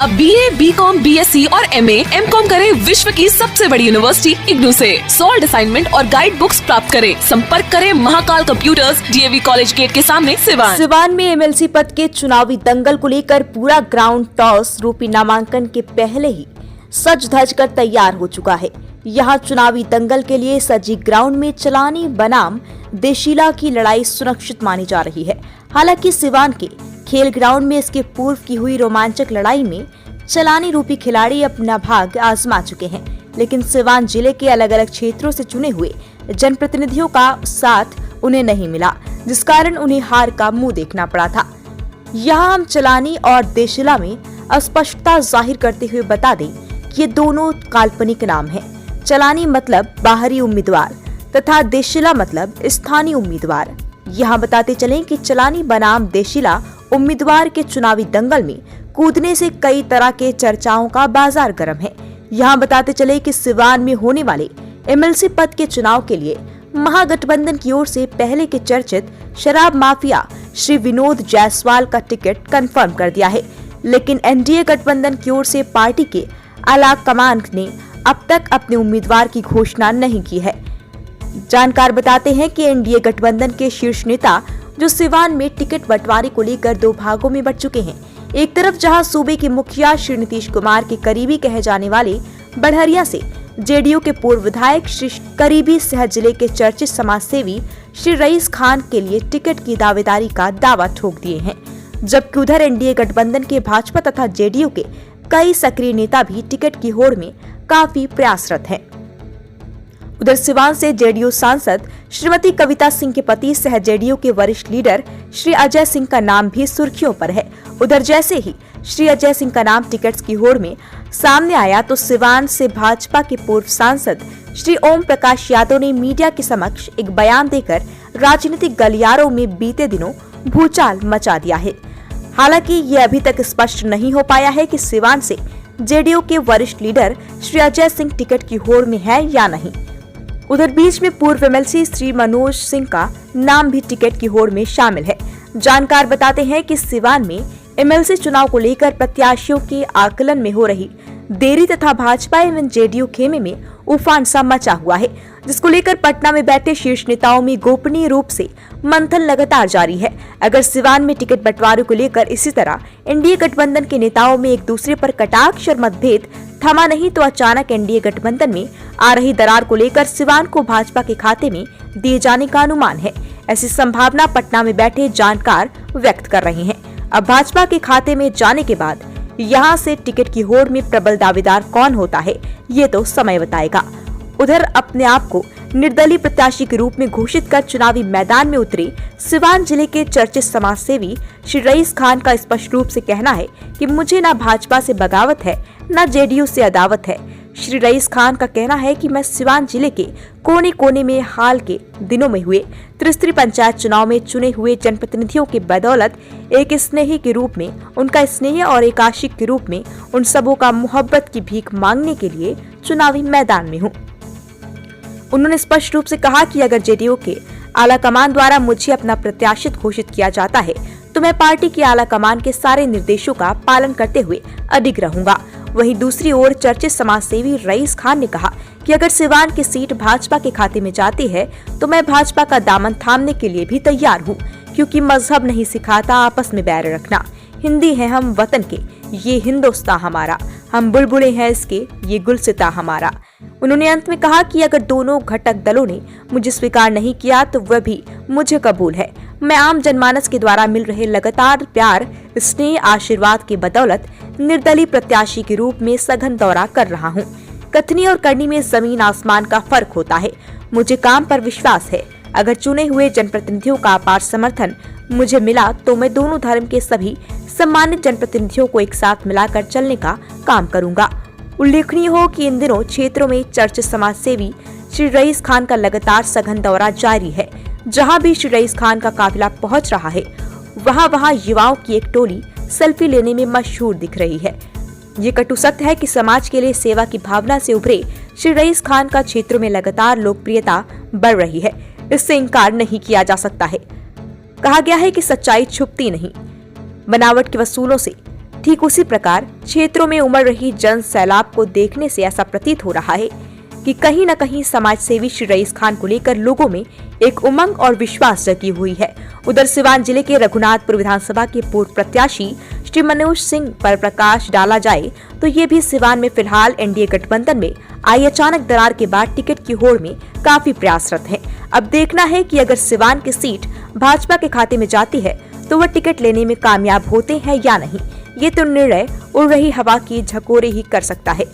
अब BA, BCom, BSc और MA, MCom करें विश्व की सबसे बड़ी यूनिवर्सिटी इग्नू से। सॉल्ड असाइनमेंट और गाइड बुक्स प्राप्त करें। संपर्क करें Mahakal computers, DAV college gate के सामने, सिवान। सिवान में MLC पद के चुनावी दंगल को लेकर पूरा ग्राउंड टॉस रूपी नामांकन के पहले ही सज धज कर तैयार हो चुका है। यहाँ चुनावी दंगल के लिए सजी ग्राउंड में चलानी बनाम देशीला की लड़ाई सुरक्षित मानी जा रही है। हालांकि सिवान के खेल ग्राउंड में इसके पूर्व की हुई रोमांचक लड़ाई में चलानी रूपी खिलाड़ी अपना भाग आजमा चुके हैं, लेकिन सिवान जिले के अलग अलग क्षेत्रों से चुने हुए जनप्रतिनिधियों का साथ उन्हें नहीं मिला, जिस कारण उन्हें हार का मुंह देखना पड़ा था। यहाँ हम चलानी और देशिला में अस्पष्टता जाहिर करते हुए बता दें कि ये दोनों काल्पनिक नाम हैं। चलानी मतलब बाहरी उम्मीदवार तथा देशिला मतलब स्थानीय उम्मीदवार। यहाँ बताते चलें कि चलानी बनाम देशिला उम्मीदवार के चुनावी दंगल में कूदने से कई तरह के चर्चाओं का बाजार गर्म है। यहाँ बताते चले कि सिवान में होने वाले MLC पद के चुनाव के लिए महागठबंधन की ओर से पहले के चर्चित शराब माफिया श्री विनोद जायसवाल का टिकट कंफर्म कर दिया है, लेकिन NDA गठबंधन की ओर से पार्टी के आला कमान ने अब तक अपने उम्मीदवार की घोषणा नहीं की है। जानकार बताते हैं कि NDA गठबंधन के शीर्ष नेता जो सिवान में टिकट बंटवारे को लेकर दो भागों में बंट चुके हैं। एक तरफ जहां सूबे के मुखिया श्री नीतीश कुमार के करीबी कहे जाने वाले बढ़हरिया से JDU के पूर्व विधायक श्री करीबी सह जिले के चर्चित समाज सेवी श्री रईस खान के लिए टिकट की दावेदारी का दावा ठोक दिए हैं, जबकि उधर NDA गठबंधन के भाजपा तथा JDU के कई सक्रिय नेता भी टिकट की होड़ में काफी प्रयासरत हैं। उधर सिवान से JDU सांसद श्रीमती कविता सिंह के पति सह JDU के वरिष्ठ लीडर श्री अजय सिंह का नाम भी सुर्खियों पर है। उधर जैसे ही श्री अजय सिंह का नाम टिकट्स की होड़ में सामने आया तो सिवान से भाजपा के पूर्व सांसद श्री ओम प्रकाश यादव ने मीडिया के समक्ष एक बयान देकर राजनीतिक गलियारों में बीते दिनों भूचाल मचा दिया है। हालांकि ये अभी तक स्पष्ट नहीं हो पाया है कि सिवान से JDU के वरिष्ठ लीडर श्री अजय सिंह टिकट की होड़ में है या नहीं। उधर बीच में पूर्व MLC श्री मनोज सिंह का नाम भी टिकट की होड़ में शामिल है। जानकार बताते हैं कि सिवान में MLC चुनाव को लेकर प्रत्याशियों के आकलन में हो रही देरी तथा भाजपा एवं JDU खेमे में उफान सा मचा हुआ है, जिसको लेकर पटना में बैठे शीर्ष नेताओं में गोपनीय रूप से मंथन लगातार जारी है। अगर सिवान में टिकट बंटवारे को लेकर इसी तरह NDA गठबंधन के नेताओं में एक दूसरे पर कटाक्ष और मतभेद थमा नहीं तो अचानक NDA गठबंधन में आ रही दरार को लेकर सिवान को भाजपा के खाते में दिए जाने का अनुमान है। ऐसी संभावना पटना में बैठे जानकार व्यक्त कर रहे हैं। अब भाजपा के खाते में जाने के बाद यहाँ से टिकट की होड़ में प्रबल दावेदार कौन होता है, ये तो समय बताएगा। उधर अपने आप को निर्दलीय प्रत्याशी के रूप में घोषित कर चुनावी मैदान में उतरे सिवान जिले के चर्चित समाज सेवी श्री रईस खान का स्पष्ट रूप से कहना है कि मुझे न भाजपा से बगावत है न JDU से अदावत है। श्री रईस खान का कहना है कि मैं सिवान जिले के कोने कोने में हाल के दिनों में हुए त्रिस्तरीय पंचायत चुनाव में चुने हुए जनप्रतिनिधियों के बदौलत एक स्नेही के रूप में, उनका स्नेह और एक आशिक के रूप में उन सबों का मोहब्बत की भीख मांगने के लिए चुनावी मैदान में हूँ। उन्होंने स्पष्ट रूप से कहा कि अगर JDU के आला कमान द्वारा मुझे अपना प्रत्याशित घोषित किया जाता है तो मैं पार्टी के आला कमान के सारे निर्देशों का पालन करते हुए अडिग रहूंगा। वहीं दूसरी ओर चर्चित समाज सेवी रईस खान ने कहा कि अगर सिवान की सीट भाजपा के खाते में जाती है तो मैं भाजपा का दामन थामने के लिए भी तैयार हूँ, क्योंकि मजहब नहीं सिखाता आपस में बैर रखना। हिंदी है हम वतन के, ये हिंदुस्तान हमारा, हम बुलबुलें हैं इसके, ये गुलसिता हमारा। उन्होंने अंत में कहा कि अगर दोनों घटक दलों ने मुझे स्वीकार नहीं किया तो वह भी मुझे कबूल है। मैं आम जनमानस के द्वारा मिल रहे लगातार प्यार, स्नेह, आशीर्वाद के बदौलत निर्दलीय प्रत्याशी के रूप में सघन दौरा कर रहा हूँ। कथनी और करनी में जमीन आसमान का फर्क होता है। मुझे काम पर विश्वास है। अगर चुने हुए जनप्रतिनिधियों का अपार समर्थन मुझे मिला तो मैं दोनों धर्म के सभी सम्मानित जनप्रतिनिधियों को एक साथ मिलाकर चलने का काम करूंगा। उल्लेखनीय हो कि इन दिनों क्षेत्रों में चर्चित समाज सेवी श्री रईस खान का लगातार सघन दौरा जारी है। जहां भी श्री रईस खान का काफिला पहुंच रहा है वहां युवाओं की एक टोली सेल्फी लेने में मशहूर दिख रही है। ये कटु सत्य है कि समाज के लिए सेवा की भावना से उभरे श्री रईस खान का क्षेत्रों में लगातार लोकप्रियता बढ़ रही है। इससे इनकार नहीं किया जा सकता है। कहा गया है कि सच्चाई छुपती नहीं। बनावट के वसूलों से ठीक उसी प्रकार क्षेत्रों में उमड़ रही जन सैलाब को देखने से ऐसा प्रतीत हो रहा है कि कहीं न कहीं समाज सेवी श्री रईस खान को लेकर लोगों में एक उमंग और विश्वास जगी हुई है। उधर सिवान जिले के रघुनाथपुर विधानसभा के पूर्व प्रत्याशी श्री मनोज सिंह पर प्रकाश डाला जाए तो ये भी सिवान में फिलहाल एनडीए गठबंधन में आई अचानक दरार के बाद टिकट की होड़ में काफी प्रयासरत है। अब देखना है कि अगर सिवान की सीट भाजपा के खाते में जाती है तो वह टिकट लेने में कामयाब होते हैं या नहीं, ये तो निर्णय उड़ रही हवा की झकोरे ही कर सकता है।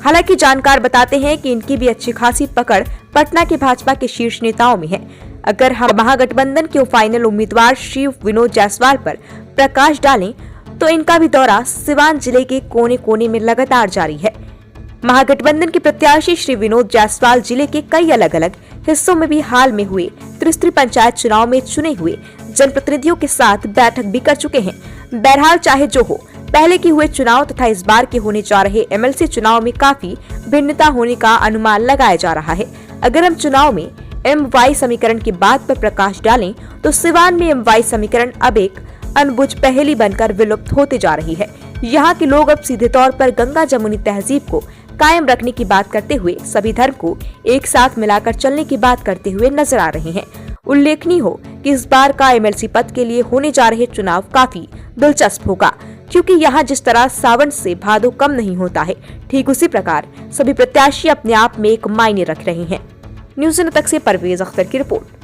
हालांकि जानकार बताते हैं कि इनकी भी अच्छी खासी पकड़ पटना के भाजपा के शीर्ष नेताओं में है। अगर हम महागठबंधन के फाइनल उम्मीदवार श्री विनोद जायसवाल पर प्रकाश डालें तो इनका भी दौरा सिवान जिले के कोने कोने में लगातार जारी है। महागठबंधन के प्रत्याशी श्री विनोद जायसवाल जिले के कई अलग अलग हिस्सों में भी हाल में हुए त्रिस्तरीय पंचायत चुनाव में चुने हुए जनप्रतिनिधियों के साथ बैठक भी कर चुके हैं। बहरहाल चाहे जो हो, पहले के हुए चुनाव तथा इस बार के होने जा रहे एमएलसी चुनाव में काफी भिन्नता होने का अनुमान लगाया जा रहा है। अगर हम चुनाव में एम-वाई समीकरण की बात पर प्रकाश डालें तो सिवान में एम-वाई समीकरण अब एक अनबुझ पहेली बनकर विलुप्त होते जा रही है। यहाँ के लोग अब सीधे तौर पर गंगा जमुनी तहजीब को कायम रखने की बात करते हुए सभी धर्म को एक साथ मिलाकर चलने की बात करते हुए नजर आ रहे हैं। उल्लेखनीय हो कि इस बार का एमएलसी पद के लिए होने जा रहे चुनाव काफी दिलचस्प होगा, क्योंकि यहाँ जिस तरह सावन से भादो कम नहीं होता है, ठीक उसी प्रकार सभी प्रत्याशी अपने आप में एक मायने रख रहे हैं। न्यूज़ तक से परवेज अख्तर की रिपोर्ट।